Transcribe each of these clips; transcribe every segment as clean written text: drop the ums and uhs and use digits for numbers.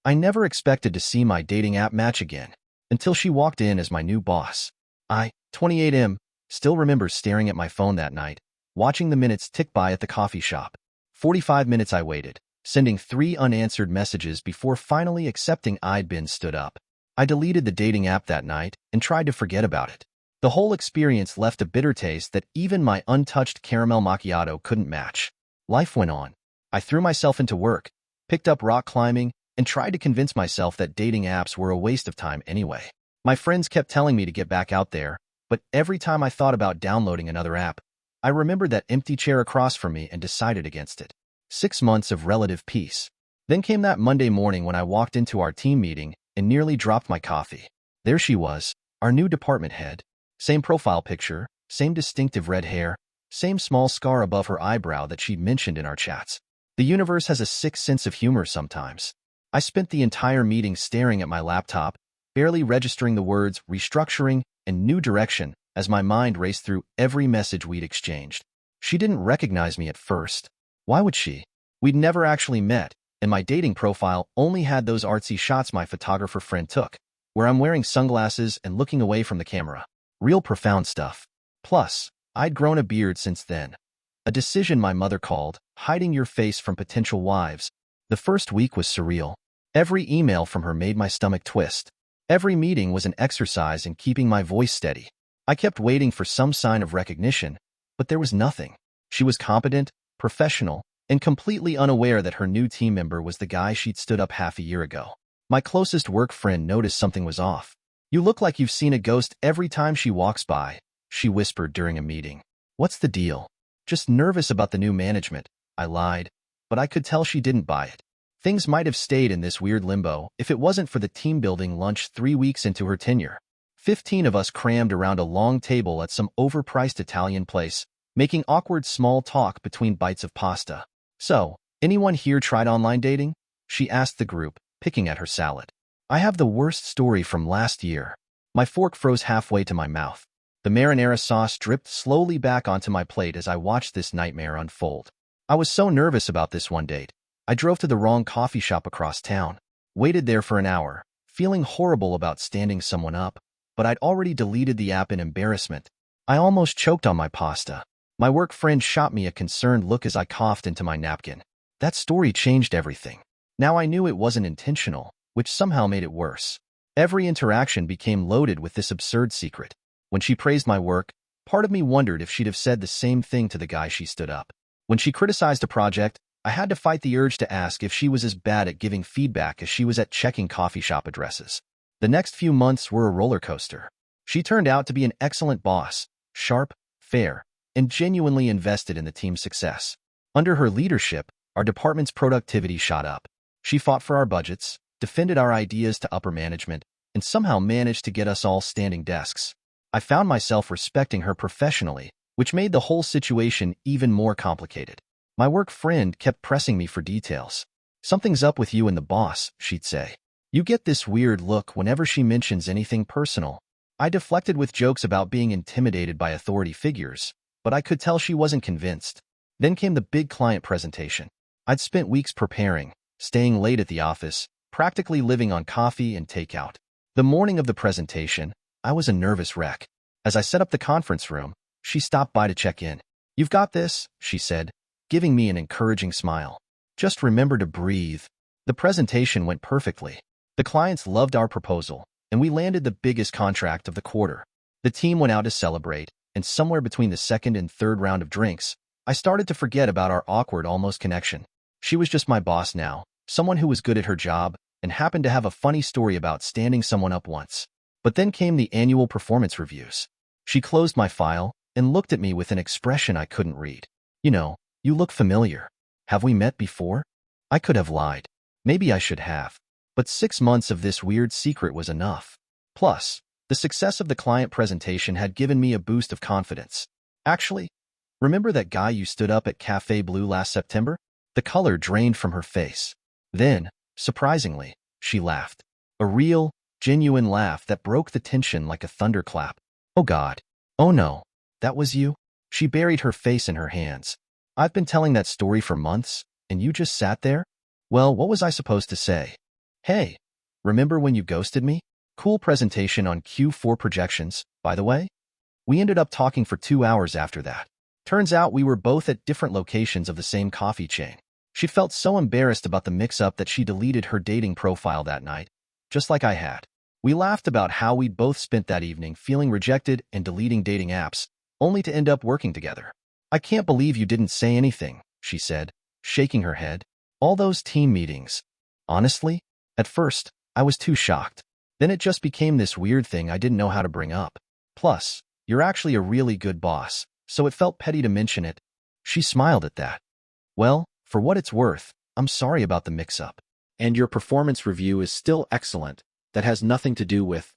I never expected to see my dating app match again, until she walked in as my new boss. I, 28M, still remember staring at my phone that night, watching the minutes tick by at the coffee shop. 45 minutes I waited, sending 3 unanswered messages before finally accepting I'd been stood up. I deleted the dating app that night and tried to forget about it. The whole experience left a bitter taste that even my untouched caramel macchiato couldn't match. Life went on. I threw myself into work, picked up rock climbing, and tried to convince myself that dating apps were a waste of time anyway. My friends kept telling me to get back out there, but every time I thought about downloading another app, I remembered that empty chair across from me and decided against it. 6 months of relative peace. Then came that Monday morning when I walked into our team meeting and nearly dropped my coffee. There she was, our new department head. Same profile picture, same distinctive red hair, same small scar above her eyebrow that she'd mentioned in our chats. The universe has a sick sense of humor sometimes. I spent the entire meeting staring at my laptop, barely registering the words restructuring and new direction as my mind raced through every message we'd exchanged. She didn't recognize me at first. Why would she? We'd never actually met, and my dating profile only had those artsy shots my photographer friend took, where I'm wearing sunglasses and looking away from the camera. Real profound stuff. Plus, I'd grown a beard since then. A decision my mother called hiding your face from potential wives. The first week was surreal. Every email from her made my stomach twist. Every meeting was an exercise in keeping my voice steady. I kept waiting for some sign of recognition, but there was nothing. She was competent, professional, and completely unaware that her new team member was the guy she'd stood up half a year ago. My closest work friend noticed something was off. "You look like you've seen a ghost every time she walks by," she whispered during a meeting. "What's the deal?" "Just nervous about the new management," I lied, but I could tell she didn't buy it. Things might have stayed in this weird limbo if it wasn't for the team-building lunch 3 weeks into her tenure. 15 of us crammed around a long table at some overpriced Italian place, making awkward small talk between bites of pasta. "So, anyone here tried online dating?" she asked the group, picking at her salad. "I have the worst story from last year." My fork froze halfway to my mouth. The marinara sauce dripped slowly back onto my plate as I watched this nightmare unfold. I was so nervous about this one date. I drove to the wrong coffee shop across town, waited there for an hour, feeling horrible about standing someone up, but I'd already deleted the app in embarrassment. I almost choked on my pasta. My work friend shot me a concerned look as I coughed into my napkin. That story changed everything. Now I knew it wasn't intentional, which somehow made it worse. Every interaction became loaded with this absurd secret. When she praised my work, part of me wondered if she'd have said the same thing to the guy she stood up. When she criticized a project, I had to fight the urge to ask if she was as bad at giving feedback as she was at checking coffee shop addresses. The next few months were a roller coaster. She turned out to be an excellent boss, sharp, fair, and genuinely invested in the team's success. Under her leadership, our department's productivity shot up. She fought for our budgets, defended our ideas to upper management, and somehow managed to get us all standing desks. I found myself respecting her professionally, which made the whole situation even more complicated. My work friend kept pressing me for details. "Something's up with you and the boss," she'd say. You get this weird look whenever she mentions anything personal. I deflected with jokes about being intimidated by authority figures, but I could tell she wasn't convinced. Then came the big client presentation. I'd spent weeks preparing, staying late at the office, practically living on coffee and takeout. The morning of the presentation, I was a nervous wreck. As I set up the conference room, she stopped by to check in. "You've got this," she said, giving me an encouraging smile. "Just remember to breathe." The presentation went perfectly. The clients loved our proposal, and we landed the biggest contract of the quarter. The team went out to celebrate, and somewhere between the second and third round of drinks, I started to forget about our awkward almost connection. She was just my boss now, someone who was good at her job, and happened to have a funny story about standing someone up once. But then came the annual performance reviews. She closed my file and looked at me with an expression I couldn't read. "You look familiar. Have we met before?" I could have lied. Maybe I should have. But 6 months of this weird secret was enough. Plus, the success of the client presentation had given me a boost of confidence. "Actually, remember that guy you stood up at Cafe Blue last September?" The color drained from her face. Then, surprisingly, she laughed. A real, genuine laugh that broke the tension like a thunderclap. "Oh God. Oh no. That was you?" She buried her face in her hands. "I've been telling that story for months, and you just sat there? Well, what was I supposed to say?" Hey, remember when you ghosted me? Cool presentation on Q4 projections, by the way. We ended up talking for 2 hours after that. Turns out we were both at different locations of the same coffee chain. She felt so embarrassed about the mix-up that she deleted her dating profile that night, just like I had. We laughed about how we both spent that evening feeling rejected and deleting dating apps, only to end up working together. I can't believe you didn't say anything, she said, shaking her head. All those team meetings. Honestly, at first, I was too shocked. Then it just became this weird thing I didn't know how to bring up. Plus, you're actually a really good boss, so it felt petty to mention it. She smiled at that. Well, for what it's worth, I'm sorry about the mix-up. And your performance review is still excellent. That has nothing to do with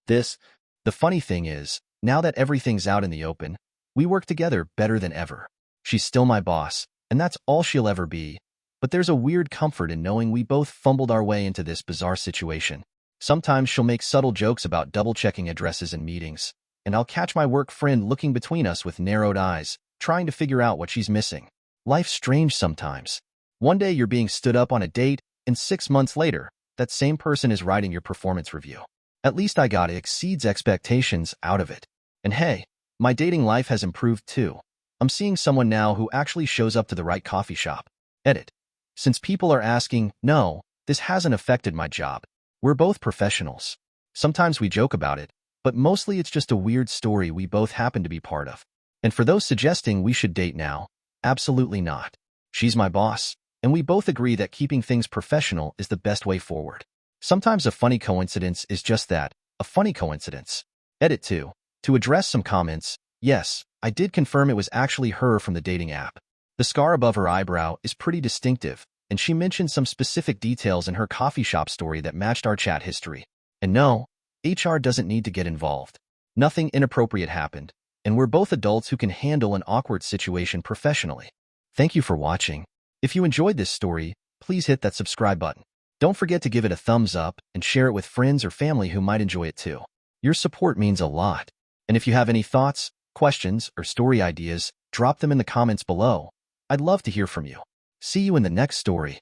this. The funny thing is, now that everything's out in the open, we work together better than ever. She's still my boss, and that's all she'll ever be. But there's a weird comfort in knowing we both fumbled our way into this bizarre situation. Sometimes she'll make subtle jokes about double-checking addresses in meetings, and I'll catch my work friend looking between us with narrowed eyes, trying to figure out what she's missing. Life's strange sometimes. One day you're being stood up on a date, and 6 months later, that same person is writing your performance review. At least I got exceeds expectations out of it. And hey, my dating life has improved too. I'm seeing someone now who actually shows up to the right coffee shop. Edit. Since people are asking, no, this hasn't affected my job. We're both professionals. Sometimes we joke about it, but mostly it's just a weird story we both happen to be part of. And for those suggesting we should date now, absolutely not. She's my boss, and we both agree that keeping things professional is the best way forward. Sometimes a funny coincidence is just that, a funny coincidence. Edit 2. To address some comments, yes, I did confirm it was actually her from the dating app. The scar above her eyebrow is pretty distinctive, and she mentioned some specific details in her coffee shop story that matched our chat history. And no, HR doesn't need to get involved. Nothing inappropriate happened, and we're both adults who can handle an awkward situation professionally. Thank you for watching. If you enjoyed this story, please hit that subscribe button. Don't forget to give it a thumbs up and share it with friends or family who might enjoy it too. Your support means a lot. And if you have any thoughts, questions, or story ideas, drop them in the comments below. I'd love to hear from you. See you in the next story.